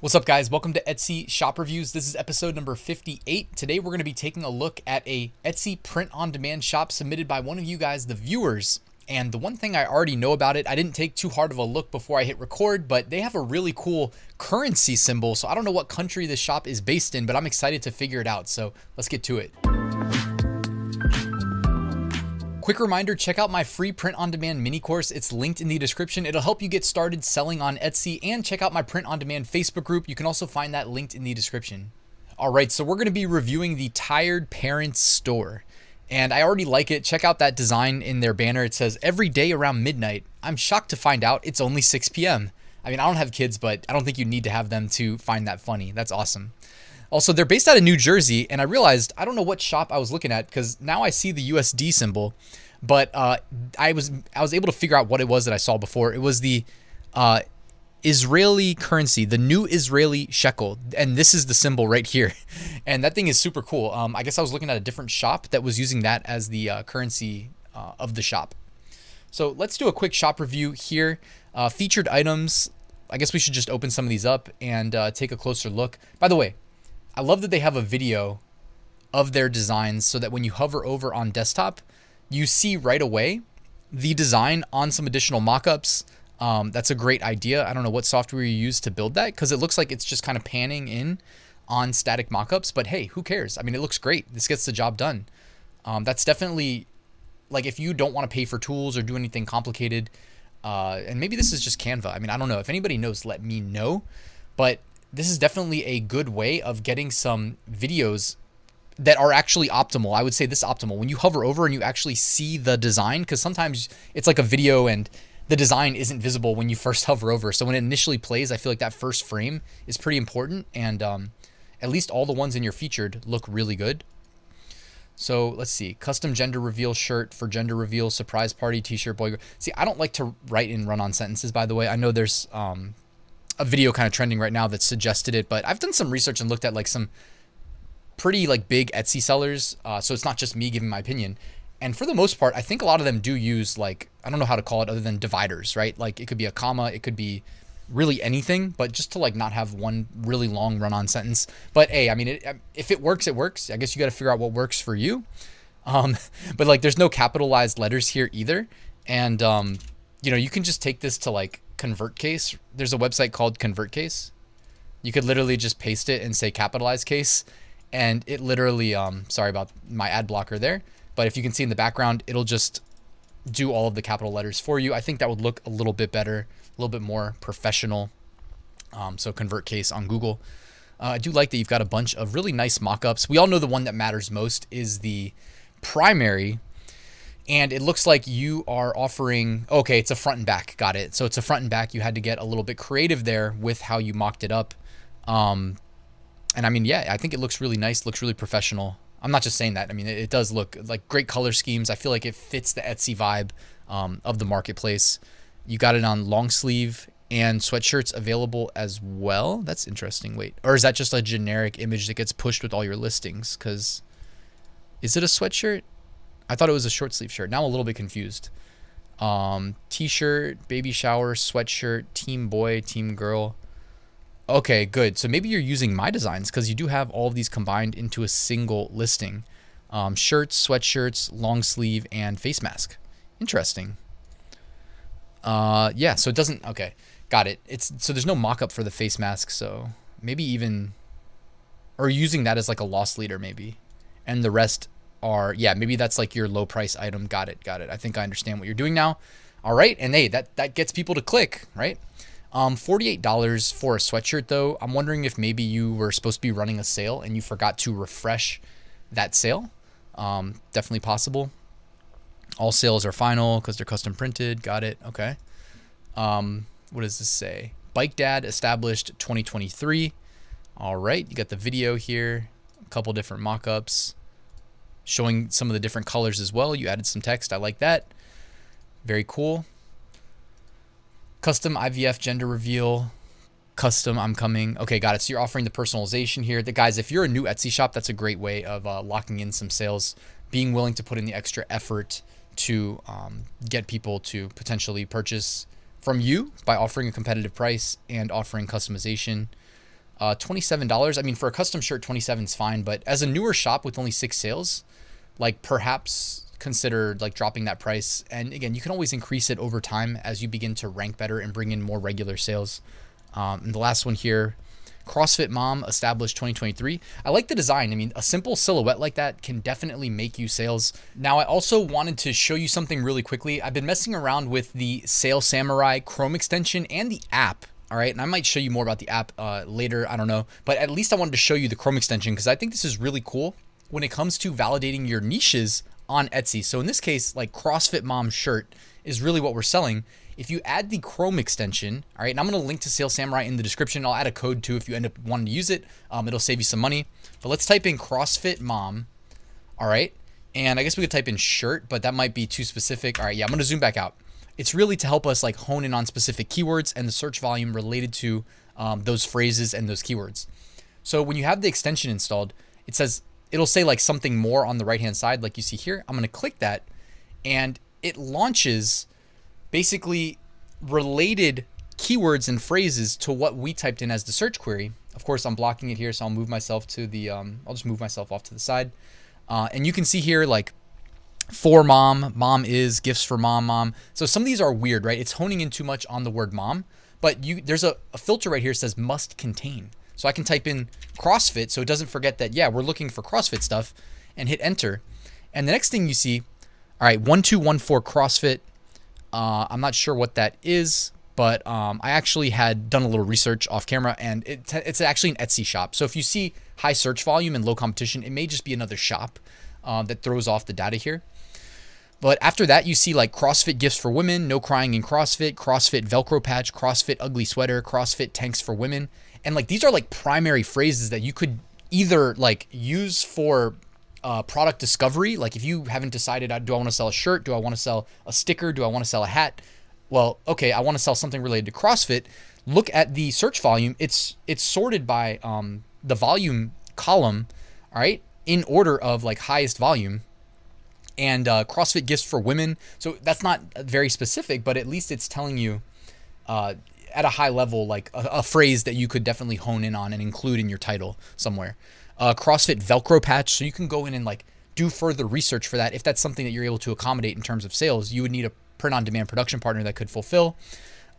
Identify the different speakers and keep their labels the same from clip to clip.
Speaker 1: What's up, guys? Welcome to Etsy Shop Reviews. This is episode number 58. Today we're going to be taking a look at a Etsy print-on-demand shop submitted by one of you guys, the viewers. And the one thing I already know about it, I didn't take too hard of a look before I hit record, but they have a really cool currency symbol. So I don't know what country this shop is based in, but I'm excited to figure it out. So let's get to it. Quick reminder, check out my free print-on-demand mini course. It's linked in the description. It'll help you get started selling on Etsy, and check out my print-on-demand Facebook group. You can also find that linked in the description. All right, so we're going to be reviewing the Tired Parents store, and I already like it. Check out that design in their banner. It says, every day around midnight. I'm shocked to find out it's only 6 p.m. I mean, I don't have kids, but I don't think you need to have them to find that funny. That's awesome. Also, they're based out of New Jersey, and I realized I don't know what shop I was looking at because now I see the USD symbol, but I was able to figure out what it was that I saw before. It was the Israeli currency, the new Israeli shekel, and this is the symbol right here, and that thing is super cool. I guess I was looking at a different shop that was using that as the currency of the shop. So let's do a quick shop review here. Featured items. I guess we should just open some of these up and take a closer look. By the way, I love that they have a video of their designs so that when you hover over on desktop, you see right away the design on some additional mockups. That's a great idea. I don't know what software you use to build that because it looks like it's just kind of panning in on static mockups, but hey, who cares? I mean, it looks great. This gets the job done. That's definitely, like, if you don't want to pay for tools or do anything complicated, and maybe this is just Canva. I mean, I don't know. If anybody knows, let me know. But this is definitely a good way of getting some videos that are actually optimal. I would say this optimal. When you hover over and you actually see the design, because sometimes it's like a video and the design isn't visible when you first hover over. So when it initially plays, I feel like that first frame is pretty important. And at least all the ones in your featured look really good. So let's see. Custom gender reveal shirt for gender reveal, surprise party, t-shirt, boy. See, I don't like to write in run-on sentences, by the way. I know there's a video kind of trending right now that suggested it, but I've done some research and looked at like some pretty like big Etsy sellers. So it's not just me giving my opinion. And for the most part, I think a lot of them do use, like, I don't know how to call it other than dividers, right? Like it could be a comma, it could be really anything, but just to like not have one really long run-on sentence. But hey, I mean, if it works, it works. I guess you got to figure out what works for you. But like there's no capitalized letters here either. And you know, you can just take this to like ConvertCase. There's a website called ConvertCase. You could literally just paste it and say capitalized case, and it literally, sorry about my ad blocker there, but if you can see in the background, it'll just do all of the capital letters for you. I think that would look a little bit better, a little bit more professional. So ConvertCase on Google. I do like that you've got a bunch of really nice mockups. We all know the one that matters most is the primary. And it looks like you are offering, okay, it's a front and back. Got it. So it's a front and back. You had to get a little bit creative there with how you mocked it up. And I mean, yeah, I think it looks really nice, looks really professional. I'm not just saying that. I mean, it does look like great color schemes. I feel like it fits the Etsy vibe of the marketplace. You got it on long sleeve and sweatshirts available as well. That's interesting. Wait, or is that just a generic image that gets pushed with all your listings? Because is it a sweatshirt? I thought it was a short sleeve shirt. Now I'm a little bit confused. T-shirt, baby shower, sweatshirt, team boy, team girl. Okay, good. So maybe you're using MyDesigns because you do have all of these combined into a single listing. Shirts, sweatshirts, long sleeve, and face mask. Interesting. Yeah, so it doesn't, okay, got it. So there's no mock-up for the face mask, so maybe even, or using that as like a loss leader maybe. And the rest are, yeah, maybe that's like your low price item. Got it. I think I understand what you're doing now. All right, and hey, that gets people to click, right? $48 for a sweatshirt though. I'm wondering if maybe you were supposed to be running a sale and you forgot to refresh that sale. Definitely possible. All sales are final because they're custom printed. Got it. Okay. What does this say? Bike Dad established 2023. All right, you got the video here, a couple different mock-ups showing some of the different colors as well. You added some text. I like that. Very cool. Custom IVF gender reveal. Custom I'm coming. Okay, got it. So you're offering the personalization here. Guys, if you're a new Etsy shop, that's a great way of locking in some sales. Being willing to put in the extra effort to get people to potentially purchase from you by offering a competitive price and offering customization. $27. I mean, for a custom shirt, 27 is fine, but as a newer shop with only 6 sales, like perhaps consider like dropping that price. And again, you can always increase it over time as you begin to rank better and bring in more regular sales. And the last one here, CrossFit Mom, established 2023. I like the design. I mean, a simple silhouette like that can definitely make you sales. Now, I also wanted to show you something really quickly. I've been messing around with the Sale Samurai Chrome extension and the app. All right, and I might show you more about the app later, I don't know. But at least I wanted to show you the Chrome extension because I think this is really cool when it comes to validating your niches on Etsy. So in this case, like CrossFit Mom shirt is really what we're selling. If you add the Chrome extension, all right, and I'm gonna link to Sale Samurai in the description. I'll add a code too if you end up wanting to use it. It'll save you some money. But let's type in CrossFit Mom, all right? And I guess we could type in shirt, but that might be too specific. All right, yeah, I'm gonna zoom back out. It's really to help us like hone in on specific keywords and the search volume related to those phrases and those keywords. So when you have the extension installed, it'll say like something more on the right-hand side, like you see here. I'm gonna click that and it launches basically related keywords and phrases to what we typed in as the search query. Of course, I'm blocking it here, so I'll move myself to the, I'll just move myself off to the side. And you can see here like for mom, mom is, gifts for mom, mom. So some of these are weird, right? It's honing in too much on the word mom, but there's a filter right here that says must contain. So I can type in CrossFit so it doesn't forget that, yeah, we're looking for CrossFit stuff and hit enter. And the next thing you see, all right, 1214 CrossFit. I'm not sure what that is, but I actually had done a little research off camera and it's actually an Etsy shop. So if you see high search volume and low competition, it may just be another shop that throws off the data here. But after that, you see like CrossFit gifts for women, no crying in CrossFit, CrossFit Velcro patch, CrossFit ugly sweater, CrossFit tanks for women. And like these are like primary phrases that you could either like use for product discovery. Like if you haven't decided, do I want to sell a shirt? Do I want to sell a sticker? Do I want to sell a hat? Well, okay, I want to sell something related to CrossFit. Look at the search volume. It's sorted by the volume column, all right, in order of like highest volume. And CrossFit gifts for women. So that's not very specific, but at least it's telling you at a high level, like a phrase that you could definitely hone in on and include in your title somewhere. CrossFit Velcro patch. So you can go in and like do further research for that. If that's something that you're able to accommodate in terms of sales, you would need a print-on-demand production partner that could fulfill.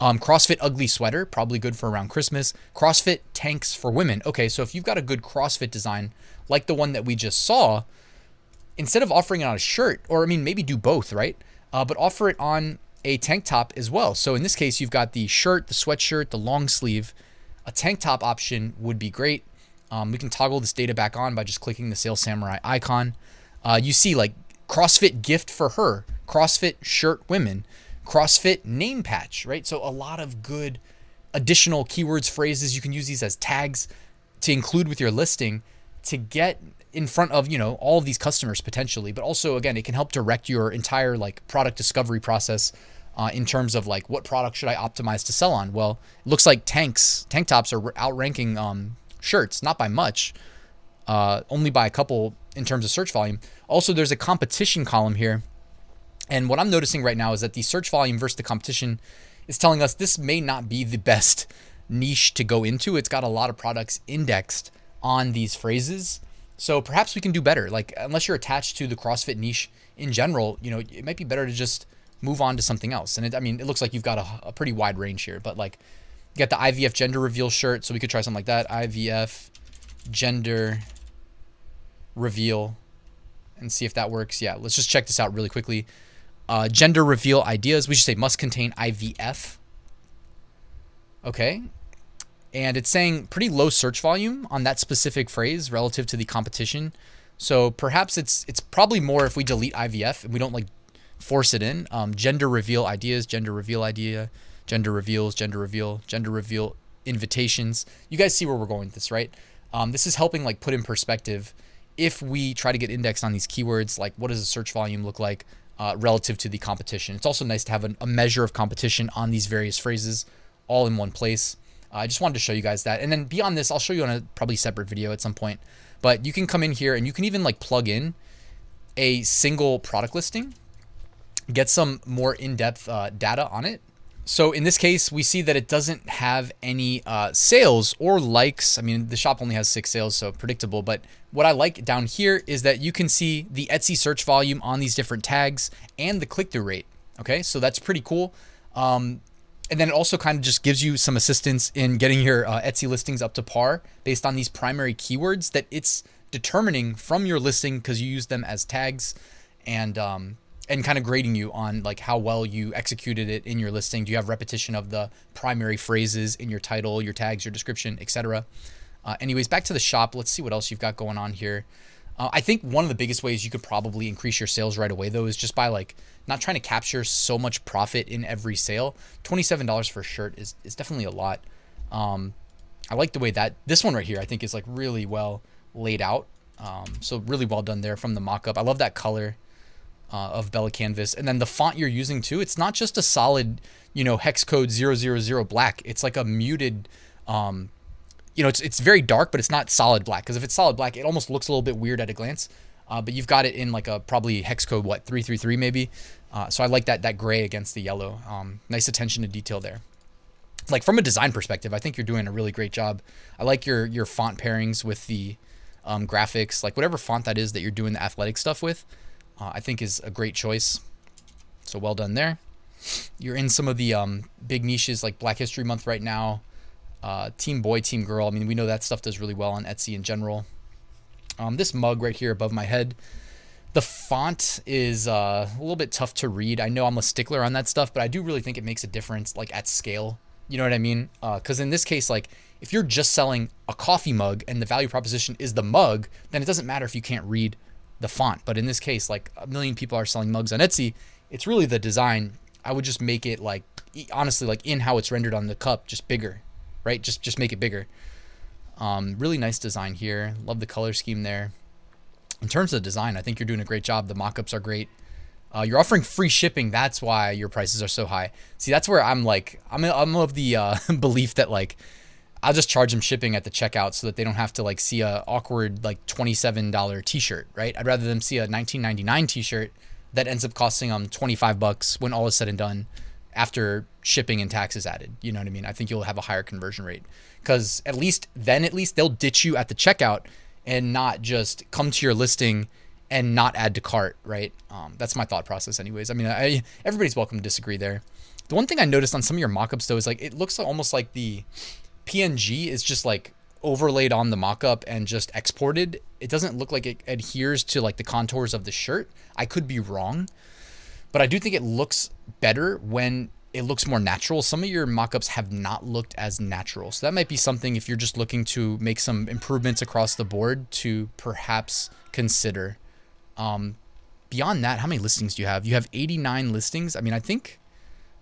Speaker 1: CrossFit ugly sweater, probably good for around Christmas. CrossFit tanks for women. Okay, so if you've got a good CrossFit design, like the one that we just saw, instead of offering it on a shirt, or I mean, maybe do both, right? But offer it on a tank top as well. So in this case, you've got the shirt, the sweatshirt, the long sleeve. A tank top option would be great. We can toggle this data back on by just clicking the Sale Samurai icon. You see like CrossFit gift for her, CrossFit shirt women, CrossFit name patch, right? So a lot of good additional keywords, phrases. You can use these as tags to include with your listing to get in front of, you know, all of these customers potentially. But also, again, it can help direct your entire like product discovery process in terms of like what product should I optimize to sell on? Well, it looks like tank tops are outranking shirts, not by much, only by a couple in terms of search volume. Also, there's a competition column here. And what I'm noticing right now is that the search volume versus the competition is telling us this may not be the best niche to go into. It's got a lot of products indexed on these phrases. So perhaps we can do better. Like unless you're attached to the CrossFit niche in general, you know, it might be better to just move on to something else. And it looks like you've got a pretty wide range here, but like you got the IVF gender reveal shirt. So we could try something like that. IVF gender reveal and see if that works. Yeah, let's just check this out really quickly. Gender reveal ideas. We should say must contain IVF. Okay. And it's saying pretty low search volume on that specific phrase relative to the competition. So perhaps it's probably more if we delete IVF and we don't like force it in. Gender reveal ideas, gender reveal idea, gender reveals, gender reveal invitations. You guys see where we're going with this, right? This is helping like put in perspective if we try to get indexed on these keywords, like what does the search volume look like relative to the competition. It's also nice to have a measure of competition on these various phrases all in one place. I just wanted to show you guys that. And then beyond this, I'll show you on a probably separate video at some point. But you can come in here and you can even like plug in a single product listing, get some more in-depth data on it. So in this case, we see that it doesn't have any sales or likes. I mean, the shop only has 6 sales, so predictable. But what I like down here is that you can see the Etsy search volume on these different tags and the click-through rate. Okay, so that's pretty cool. And then it also kind of just gives you some assistance in getting your Etsy listings up to par based on these primary keywords that it's determining from your listing because you use them as tags, and kind of grading you on like how well you executed it in your listing. Do you have repetition of the primary phrases in your title, your tags, your description, etc. Anyways, back to the shop. Let's see what else you've got going on here. I think one of the biggest ways you could probably increase your sales right away though is just by like not trying to capture so much profit in every sale. $27 for a shirt is definitely a lot. I like the way that this one right here I think is like really well laid out. So really well done there from the mock-up. I love that color of Bella Canvas. And then the font you're using too, it's not just a solid, you know, hex code 000 black. It's like a muted, you know, it's very dark, but it's not solid black. Because if it's solid black, it almost looks a little bit weird at a glance. But you've got it in like a probably hex code, what, 333 maybe. So I like that gray against the yellow. Nice attention to detail there. Like from a design perspective, I think you're doing a really great job. I like your font pairings with the graphics, like whatever font that is that you're doing the athletic stuff with. I think is a great choice. So well done there. You're in some of the big niches like Black History Month right now. Team Boy, Team Girl. I mean, we know that stuff does really well on Etsy in general. This mug right here above my head, the font is a little bit tough to read. I know I'm a stickler on that stuff, but I do really think it makes a difference like at scale. You know what I mean? Because in this case, like if you're just selling a coffee mug and the value proposition is the mug, then it doesn't matter if you can't read the font. But in this case, like 1 million people are selling mugs on Etsy. It's really the design. I would just make it like, honestly, like in how it's rendered on the cup, just bigger, right? Just make it bigger. Really nice design here. Love the color scheme there. In terms of design, I think you're doing a great job. The mock-ups are great. You're offering free shipping. That's why your prices are so high. See, that's where I'm like, I'm of the belief that like, I'll just charge them shipping at the checkout so that they don't have to like see a awkward like $27 t-shirt, right? I'd rather them see a $19.99 t-shirt that ends up costing them $25 when all is said and done after shipping and taxes added. You know what I mean? I think you'll have a higher conversion rate because at least they'll ditch you at the checkout and not just come to your listing and not add to cart, right? That's my thought process anyways. I mean, everybody's welcome to disagree there. The one thing I noticed on some of your mockups though is like, it looks almost like the PNG is just like overlaid on the mockup and just exported. It doesn't look like it adheres to like the contours of the shirt. I could be wrong, but I do think it looks better when it looks more natural. Some of your mockups have not looked as natural. So that might be something if you're just looking to make some improvements across the board to perhaps consider. Beyond that, how many listings do you have? You have 89 listings. I mean, I think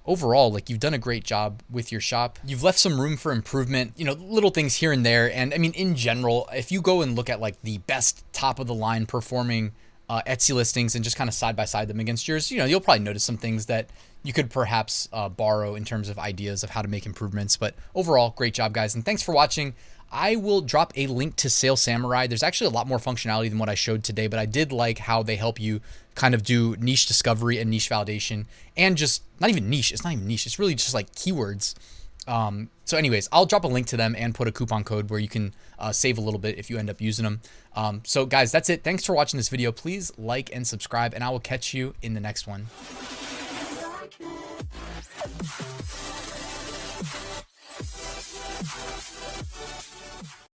Speaker 1: overall, like you've done a great job with your shop. You've left some room for improvement, you know, little things here and there. And I mean, in general, if you go and look at like the best top of the line performing Etsy listings and just kind of side by side them against yours, you know, you'll probably notice some things that you could perhaps borrow in terms of ideas of how to make improvements. But overall, great job, guys. And thanks for watching. I will drop a link to Sales Samurai. There's actually a lot more functionality than what I showed today, but I did like how they help you kind of do niche discovery and niche validation and just not even niche. It's not even niche. It's really just like keywords. So anyways, I'll drop a link to them and put a coupon code where you can save a little bit if you end up using them. So guys, that's it. Thanks for watching this video. Please like and subscribe, and I will catch you in the next one.